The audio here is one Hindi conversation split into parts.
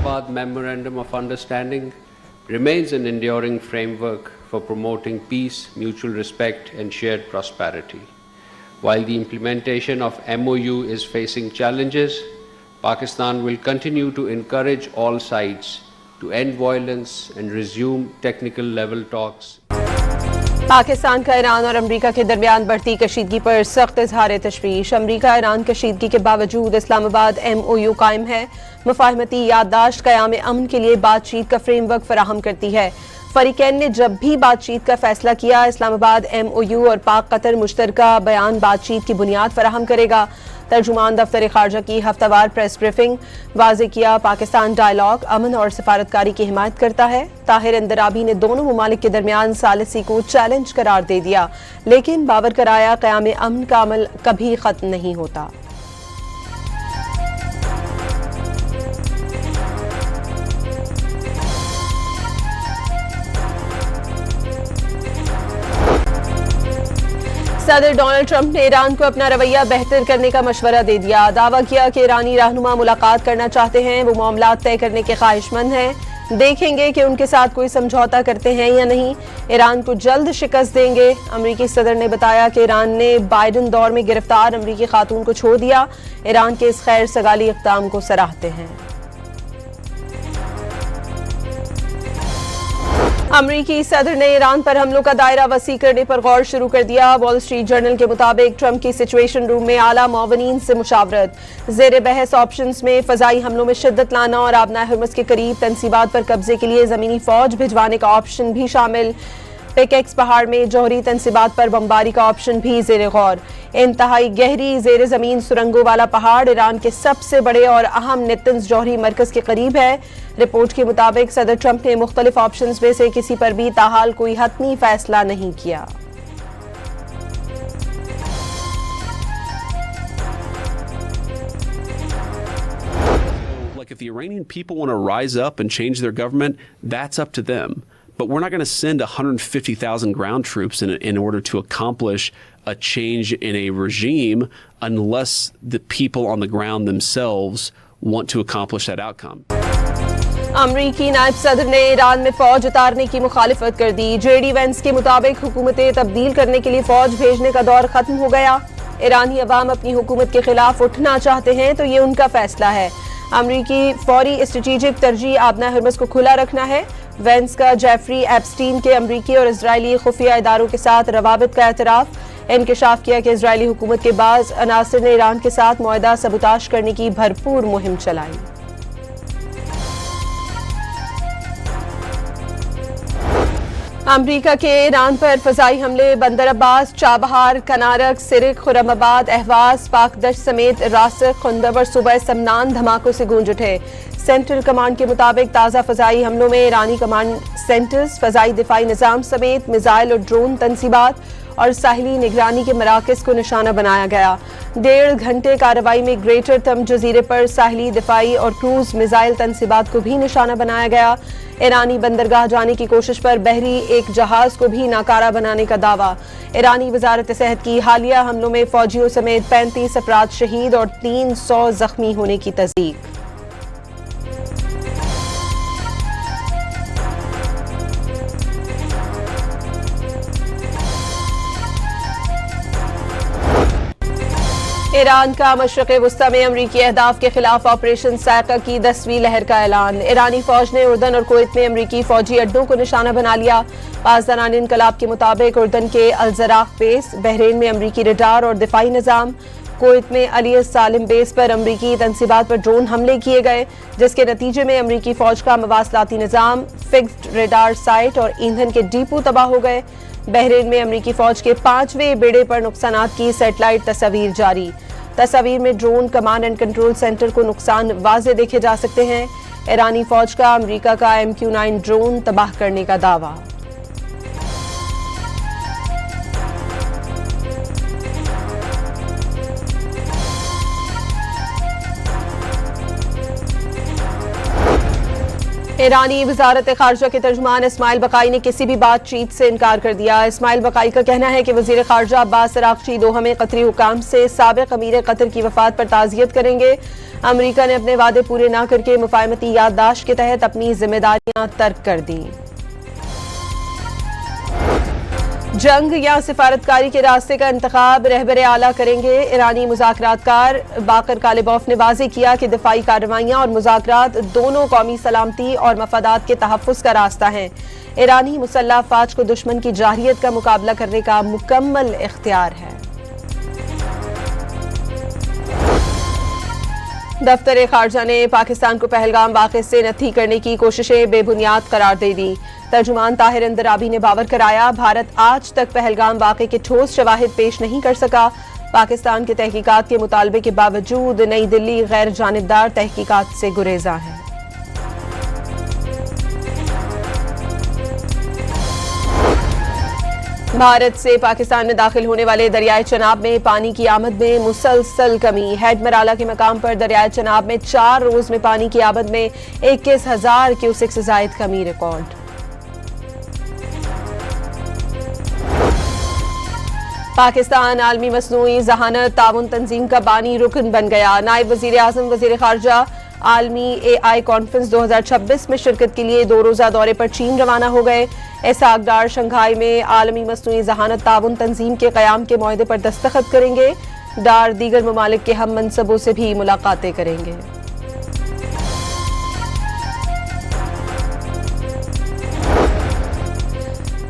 Islamabad Memorandum of Understanding remains an enduring framework for promoting peace, mutual respect and shared prosperity. While the implementation of MOU is facing challenges, Pakistan will continue to encourage all sides to end violence and resume technical level talks. Pakistan का ईरान और अमरीका के दरमियान बढ़ती कशीदगी पर सख्त इजहार तशवीश। अमरीका ईरान कशीदगी के बावजूद इस्लामाबाद MOU कायम है। मुफाहमती याददाश्त क़याम अमन के लिए बातचीत का फ्रेमवर्क फराहम करती है। फरीकैन ने जब भी बातचीत का फैसला किया, इस्लामाबाद MOU और पाक कतर मुश्तरका बयान बातचीत की बुनियाद फराहम करेगा। तर्जुमान दफ्तर खारजा की हफ्तावार प्रेस ब्रीफिंग वाज़े किया, पाकिस्तान डायलॉग, अमन और सफारतकारी की हिमायत करता है। ताहिर अंदराबी ने दोनों ममालिक के दरमियान सालिसी को चैलेंज करार दे दिया, लेकिन बावर कराया क़याम अमन का अमल कभी ख़त्म नहीं होता। सदर डोनाल्ड ट्रंप ने ईरान को अपना रवैया बेहतर करने का मशवरा दे दिया। दावा किया कि ईरानी रहनुमा मुलाकात करना चाहते हैं, वो मामलात तय करने के ख्वाहिशमंद हैं। देखेंगे कि उनके साथ कोई समझौता करते हैं या नहीं। ईरान को जल्द शिकस्त देंगे। अमरीकी सदर ने बताया कि ईरान ने बाइडन दौर में गिरफ्तार अमरीकी खातून को छोड़ दिया। ईरान के इस खैर सगाली इक़दाम को सराहते हैं। अमरीकी सदर ने ईरान पर हमलों का दायरा वसी करने पर गौर शुरू कर दिया। वॉल स्ट्रीट जर्नल के मुताबिक ट्रंप की सिचुएशन रूम में आला मुआवनीन से मुशावरत। ज़ेर बहस ऑप्शंस में फ़ज़ाई हमलों में शिद्दत लाना और आबनाए हुर्मुज़ के करीब तनसीबात पर कब्जे के लिए ज़मीनी फ़ौज भिजवाने का ऑप्शन भी शामिल। पिकेक्स पहाड़ में जौहरी तनसीबात पर बमबारी का ऑप्शन भी ज़ेर गौर। इंतहाई गहरी ज़ेर ज़मीन सुरंगों वाला पहाड़ ईरान के सबसे बड़े और अहम नेतन्स जौहरी मरकज़ के करीब है। रिपोर्ट के मुताबिक सदर ट्रंप ने मुख्तलिफ ऑप्शंस में से किसी पर भी ताहाल कोई हतमी फैसला नहीं किया। Like if the Iranian people want to rise up and change their government, that's up to them. But we're not going to send 150,000 ground troops in order to accomplish a change in a regime unless the people on the ground themselves want to accomplish that outcome. अमरीकी नायब सदर ने ईरान में फौज उतारने की मुखालिफत कर दी। JD वेंस के मुताबिक हुकूमतें तब्दील करने के लिए फौज भेजने का दौर खत्म हो गया। ईरानी अवाम अपनी हुकूमत के खिलाफ उठना चाहते हैं तो ये उनका फैसला है। अमरीकी फौरी स्ट्रेटेजिक तरजीह आबनाए हुर्मुज़ को खुला रखना है। वेंस का जेफरी एप्स्टीन के अमरीकी और इजरायली खुफिया इदारों के साथ रवाबित का एतराफ़। इंकशाफ किया कि इजरायली हुकूमत के बाज़ अनासिर ने ईरान के साथ मुआहदा सबूताश करने की भरपूर मुहिम चलाई। अमरीका के ईरान पर फ़ज़ाई हमले Bandar Abbas, Chabahar, Konarak, Sirik, Khorramabad, Ahvaz, पाकदश समेत रासिक, खुंदब और सुबह समनान धमाकों से गूंज उठे। सेंट्रल कमांड के मुताबिक ताज़ा फ़ज़ाई हमलों में ईरानी कमांड सेंटर्स, फ़ज़ाई दिफाई निज़ाम समेत मिज़ाइल और ड्रोन तनसीबात और साहिली निगरानी के मराकज़ को निशाना बनाया गया। 1.5 घंटे कार्रवाई में ग्रेटर तम जजीरे पर साहिली दिफाई और क्रूज मिसाइल तनसीबात को भी निशाना बनाया गया। ईरानी बंदरगाह जाने की कोशिश पर बहरी एक जहाज को भी नाकारा बनाने का दावा। ईरानी वजारत सेहत की हालिया हमलों में फौजियों समेत 35 अफराद शहीद और 300 जख्मी होने की तस्दीक। ईरान का मशरक़ वस्ता में अमरीकी अहदाफ के खिलाफ ऑपरेशन सैका की 10वीं लहर का ऐलान। ईरानी फौज ने उर्दन और कुवैत में अमरीकी फौजी अड्डों को निशाना बना लिया। पासदारान इनकलाब के मुताबिक उर्दन के अलजराफ बेस, बहरीन में अमरीकी रडार और दिफाई निज़ाम, कुवैत में अली सालिम बेस पर अमरीकी तनसीबात पर ड्रोन हमले किए गए, जिसके नतीजे में अमरीकी फौज का मवासलाती निज़ाम, फिक्स्ड रडार साइट और ईंधन के डिपो तबाह हो गए। बहरीन में अमरीकी फौज के 5वें बेड़े पर नुकसानात की सैटेलाइट तस्वीर जारी। तस्वीर में drone command and control centre को नुकसान वाज़े देखे जा सकते हैं। ईरानी फौज का अमरीका का MQ-9 ड्रोन तबाह करने का दावा। ईरानी वजारत खारजा के तर्जुमान इस्माइल बकाई ने किसी भी बातचीत से इनकार कर दिया। इस्माइल बकाई का कहना है कि वजीर खारजा अब्बास अरागची दोहा में कतरी हुकाम से साबिक अमीर कतर की वफात पर ताज़ियत करेंगे। अमरीका ने अपने वादे पूरे न करके मुफाहमती याददाश्त के तहत अपनी जिम्मेदारियां तर्क कर दी। जंग या सिफारतकारी के रास्ते का इंतखाब रहबर आला करेंगे। ईरानी मुज़ाकरातकार बाकर कालिबॉफ ने वाज़ेह किया कि दिफाई कार्रवाइयाँ और मुज़ाकरात दोनों कौमी सलामती और मफादात के तहफ़्फ़ुज़ का रास्ता हैं। ईरानी मुसल्लह अफ़वाज को दुश्मन की जारहियत का मुकाबला करने का मुकम्मल इख्तियार है। दफ्तर खारजा ने पाकिस्तान को पहलगाम वाक़े से नत्थी करने की कोशिशें बेबुनियाद करार दे दी। तर्जुमान ताहिर अंदराबी ने बावर कराया, भारत आज तक पहलगाम वाक़े के ठोस शवाहिद पेश नहीं कर सका। पाकिस्तान के तहकीकात के मुतालबे के बावजूद नई दिल्ली गैर जानिबदार तहकीकात से गुरेजा है। भारत से पाकिस्तान में दाखिल होने वाले दरियाए चनाब में पानी की आमद में मुसलसल कमी। हेड मराला के मकाम पर दरियाए चनाब में 4 रोज में पानी की आमद में 21,000 क्यूसेक से जायद कमी रिकॉर्ड। पाकिस्तान आलमी मसनूई जहानत ताउन तंजीम का बानी रुकन बन गया। नायब वजीर आजम वजीर खारजा आलमी AI कॉन्फ्रेंस 2026 में शिरकत के लिए 2 रोजा दौरे पर चीन रवाना हो गए। इसहाक डार शंघाई में आलमी मसनूई जहानत ताउन तंजीम के क़याम के मुआहदे पर दस्तखत करेंगे। डार दीगर ममालिक के हम मनसबों से भी मुलाकातें करेंगे।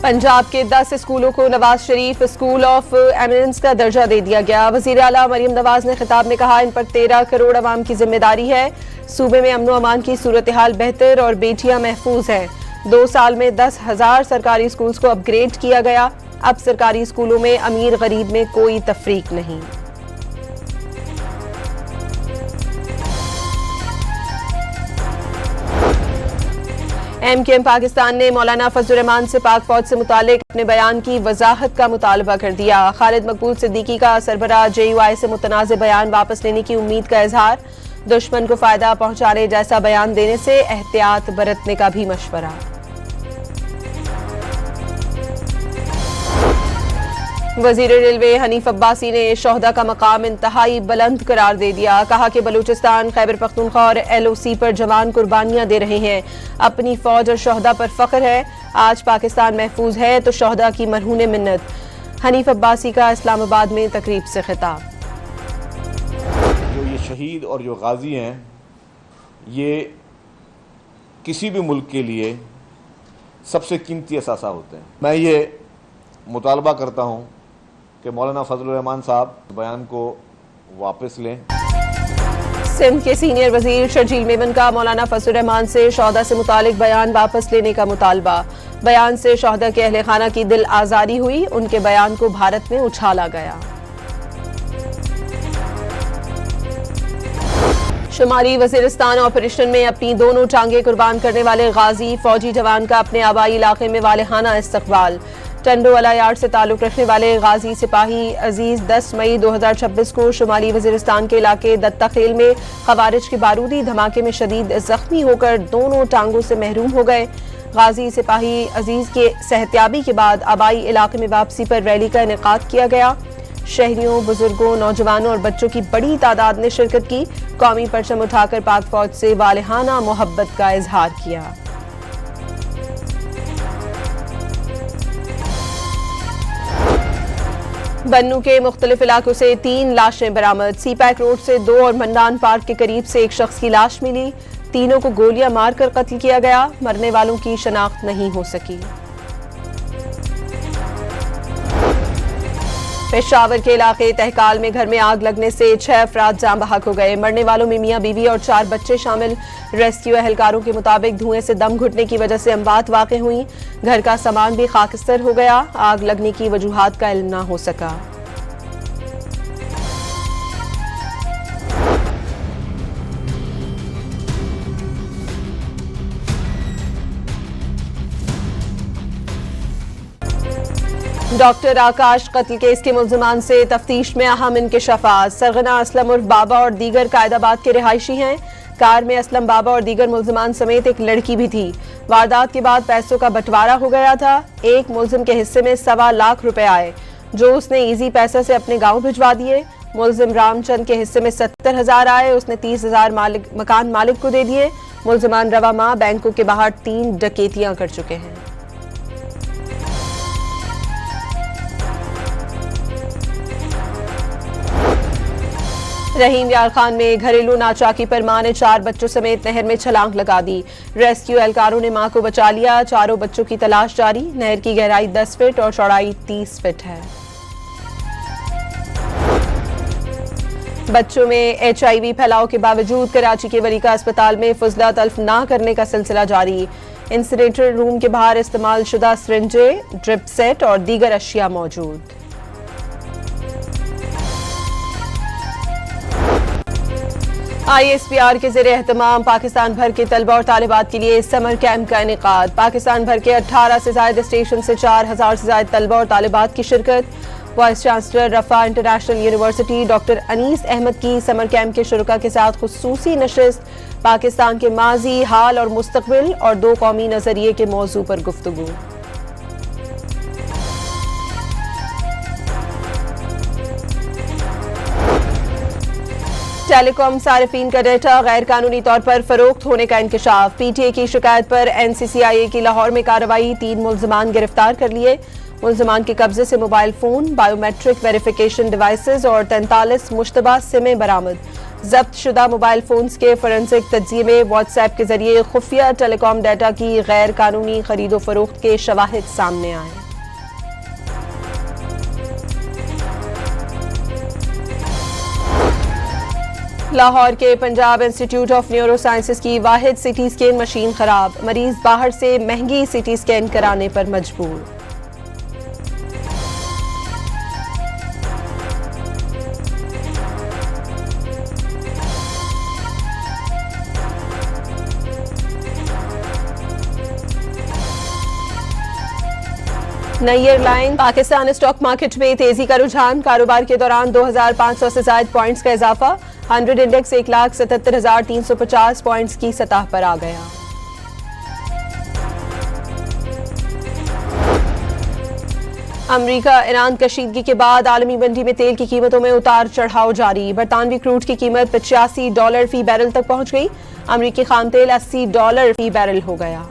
पंजाब के 10 स्कूलों को Nawaz Sharif school of eminence का दर्जा दे दिया गया। वजीर आला मरियम नवाज ने खिताब में कहा, इन पर 13 करोड़ अवाम की जिम्मेदारी है। सूबे में अमन अमान की सूरत हाल बेहतर और बेटियां महफूज हैं। 2 साल में 10,000 सरकारी स्कूल्स को अपग्रेड किया गया। अब सरकारी स्कूलों में अमीर गरीब में कोई तफरीक नहीं। MKM पाकिस्तान ने मौलाना फजलुर रहमान से पाक फौज से मुतालिक अपने बयान की वजाहत का मुतालबा कर दिया। खालिद मकबूल सिद्दीकी का सरबराह JUI से मुतनाज़ बयान वापस लेने की उम्मीद का इजहार। दुश्मन को फायदा पहुंचाने जैसा बयान देने से एहतियात बरतने का भी मशवरा। वजीर रेलवे हनीफ अब्बासी ने शोहदा का मकाम इंतहाई बुलंद करार दे दिया। कहा कि बलूचिस्तान खैबर पख्तूनख्वा और LOC पर जवान कुर्बानियां दे रहे हैं। अपनी फौज और शोहदा पर फख्र है। आज पाकिस्तान महफूज है तो शोहदा की मरहून मिन्नत। हनीफ अब्बासी का इस्लामाबाद में तकरीब से खिताब। जो ये शहीद और जो गाजी हैं, ये किसी भी मुल्क के लिए सबसे कीमती असासा होते हैं। मैं ये मुतालबा करता हूँ कि मौलाना फजलुर रहमान साहब बयान को वापस लें। सिंध के सीनियर वजीर शर्जील मेमन का मौलाना फजलुर रहमान से शोहदा से मुतालिक बयान वापस लेने का मुतालबा। बयान से शोहदा के अहले खाना की दिल आजारी हुई। उनके बयान को भारत में उछाला गया। शुमाली वजीरिस्तान ऑपरेशन में अपनी दोनों टांगे कुर्बान करने वाले गाजी फौजी जवान का अपने आबाई इलाके में वालेहाना इस्तकबाल। टंडोवाला यार्ड से ताल्लुक रखने वाले गाजी सिपाही अजीज 10 मई 2026 को शुमाली वजीरिस्तान के इलाके दत्ता खेल में खवारिज के बारूदी धमाके में शदीद जख्मी होकर दोनों टांगों से महरूम हो गए। गाजी सिपाही अजीज के सेहतियाबी के बाद आबाई इलाके में वापसी पर रैली का इनेकाद किया गया। शहरियों, बुजुर्गों, नौजवानों और बच्चों की बड़ी तादाद ने शिरकत की। कौमी परचम उठाकर पाक फौज से वालेहाना मोहब्बत का इजहार किया। बन्नू के मुख्तलिफ इलाकों से 3 लाशें बरामद। सीपैक रोड से 2 और मंडान पार्क के करीब से एक शख्स की लाश मिली। तीनों को गोलियां मारकर कत्ल किया गया। मरने वालों की शनाख्त नहीं हो सकी। पेशावर के इलाके तहकाल में घर में आग लगने से 6 अफराद जान बहक हो गए। मरने वालों में मियां बीवी और 4 बच्चे शामिल। रेस्क्यू एहलकारों के मुताबिक धुएं से दम घुटने की वजह से अमवात वाक़ हुई। घर का सामान भी खाकस्तर हो गया। आग लगने की वजूहात का इल्म न हो सका। डॉक्टर आकाश कत्ल केस के मुल्जिमान से तफ्तीश में अहम इंकशाफात। सरगना असलम उर्फ बाबा और दीगर कायदाबाद के रिहायशी हैं। कार में असलम बाबा और दीगर मुल्जिमान समेत एक लड़की भी थी। वारदात के बाद पैसों का बंटवारा हो गया था। एक मुल्जिम के हिस्से में 1.25 लाख रुपए आए, जो उसने इजी पैसा से अपने गांव भिजवा दिए। मुल्जिम रामचंद के हिस्से में 70,000 आए, उसने 30,000 मकान मालिक को दे दिए। मुल्जिमान रवा माह बैंकों के बाहर 3 डकैतियां कर चुके हैं। रहीम यार खान में घरेलू नाचाकी पर मां ने 4 बच्चों समेत नहर में छलांग लगा दी। रेस्क्यू एहलकारों ने मां को बचा लिया। चारों बच्चों की तलाश जारी। नहर की गहराई 10 फीट और चौड़ाई 30 फीट है। बच्चों में HIV फैलाव के बावजूद कराची के वलीका अस्पताल में फुजला तल्फ ना करने का सिलसिला जारी। इंसिनेटर रूम के बाहर इस्तेमाल शुदा सिरिंजे, ड्रिप सेट और दीगर अशिया मौजूद। ISPR के ज़रिए एहतमाम पाकिस्तान भर के तलबा और तालिबात के लिए समर कैंप का इनेकाद। पाकिस्तान भर के 18 से ज़ायद स्टेशन से 4,000 से ज़ायद तलबा और तालिबात की शिरकत। Vice chancellor Riphah international university doctor Anees Ahmad की समर कैंप के शुरका के साथ खुसूसी नशिस्त। पाकिस्तान के माजी, हाल और मुस्तकबिल और 2 कौमी नजरिए के मौजू पर गुफ्तगू। टेलीकॉम सारिफीन का डेटा गैर कानूनी तौर पर फरोख्त होने का इंकशाफ। PTA की शिकायत पर NCCIA की लाहौर में कार्रवाई। 3 मुल्जिमान गिरफ्तार कर लिए। मुल्जिमान के कब्जे से mobile phone, biometric verification devices और 43 मुश्तबा सिमें बरामद। जब्त शुदा मोबाइल फोन्स के फोरेंसिक तज्जिये में व्हाट्सएप के जरिए खुफिया टेलीकॉम डाटा की गैर कानूनी खरीदो फरोख्त के शवाहिद सामने आए। लाहौर के Punjab institute of neuro sciences की वाहिद सिटी स्कैन मशीन खराब। मरीज बाहर से महंगी सिटी स्कैन कराने पर मजबूर। नई एयरलाइन। पाकिस्तान स्टॉक मार्केट में तेजी का रुझान। कारोबार के दौरान 2,500 से ज्यादा पॉइंट्स का इजाफा। 100 इंडेक्स 1,77,350 पॉइंट्स की सतह पर आ गया। अमरीका ईरान कशीदगी के बाद आलमी मंडी में तेल की कीमतों में उतार चढ़ाव जारी। बरतानवी क्रूड की कीमत $85 फी बैरल तक पहुंच गई। अमरीकी खाम तेल $80 फी बैरल हो गया।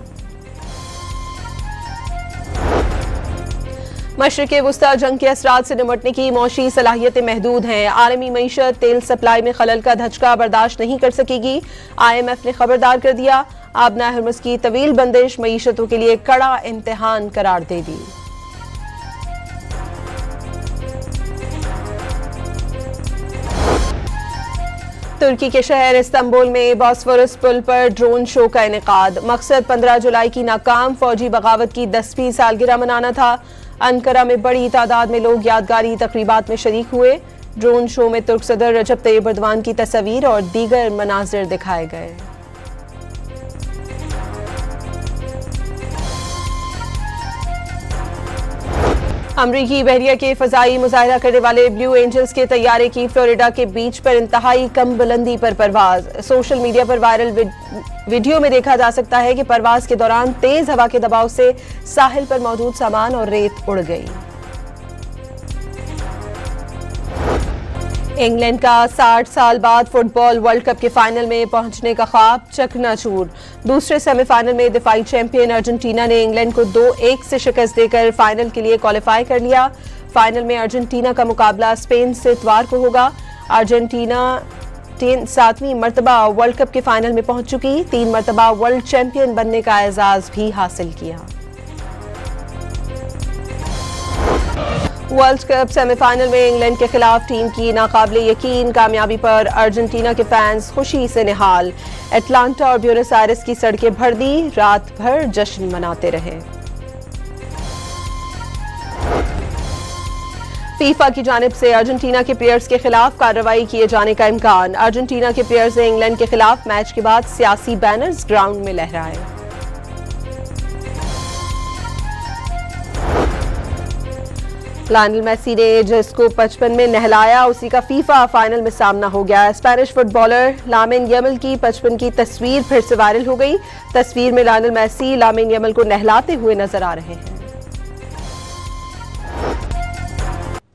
मशरिक़ वुस्ता जंग के असरात से निमटने की मौशी सलाहियतें महदूद हैं। आलमी मईशत तेल सप्लाई में खलल का धचका बर्दाश्त नहीं कर सकेगी। IMF ने खबरदार कर दिया। आबना हरमुज़ की तवील बंदिश मईशतों के लिए कड़ा इम्तिहान करार दे दी। तुर्की के शहर इस्तांबुल में बॉस्फोरस पुल पर ड्रोन शो का इनेकाद। मकसद 15 जुलाई की नाकाम फौजी बगावत की 10वीं सालगिरह मनाना था। अंकारा में बड़ी तादाद में लोग यादगारी तकरीबात में शरीक हुए। ड्रोन शो में तुर्क सदर रजब तैयब एर्दोगान की तस्वीर और दीगर मनाजिर दिखाए गए। अमरीकी बहरिया के फजाई मुजाहिरा करने वाले ब्लू एंजल्स के तैयारे की फ्लोरिडा के बीच पर इंतहाई कम बुलंदी पर परवाज। सोशल मीडिया पर वायरल वीडियो में देखा जा सकता है कि परवाज के दौरान तेज हवा के दबाव से साहिल पर मौजूद सामान और रेत उड़ गई। इंग्लैंड का 60 साल बाद फुटबॉल वर्ल्ड कप के फाइनल में पहुंचने का ख्वाब चकनाचूर। दूसरे सेमीफाइनल में दिफाई चैंपियन अर्जेंटीना ने इंग्लैंड को 2-1 से शिकस्त देकर फाइनल के लिए क्वालिफाई कर लिया। फाइनल में अर्जेंटीना का मुकाबला स्पेन से इतवार को होगा। अर्जेंटीना 7वीं मरतबा वर्ल्ड कप के फाइनल में पहुंच चुकी, 3 मरतबा वर्ल्ड चैंपियन बनने का एजाज भी हासिल किया। वर्ल्ड कप सेमीफाइनल में इंग्लैंड के खिलाफ टीम की नाकाबिले यकीन कामयाबी पर अर्जेंटीना के फैंस खुशी से निहाल। एटलांटा और ब्यूनस आयर्स की सड़कें भर दी, रात भर जश्न मनाते रहे। फीफा की जानिब से अर्जेंटीना के प्लेयर्स के खिलाफ कार्रवाई किए जाने का इम्कान। अर्जेंटीना के प्लेयर्स ने इंग्लैंड के खिलाफ मैच के बाद सियासी बैनर्स ग्राउंड में लहराए। लायनल मेसी ने जिसको 55 में नहलाया उसी का फीफा फाइनल में सामना हो गया। स्पेनिश फुटबॉलर लामिन यमल की 55 की तस्वीर फिर से वायरल हो गई। तस्वीर में लायनल मेसी लामिन यमल को नहलाते हुए नजर आ रहे हैं।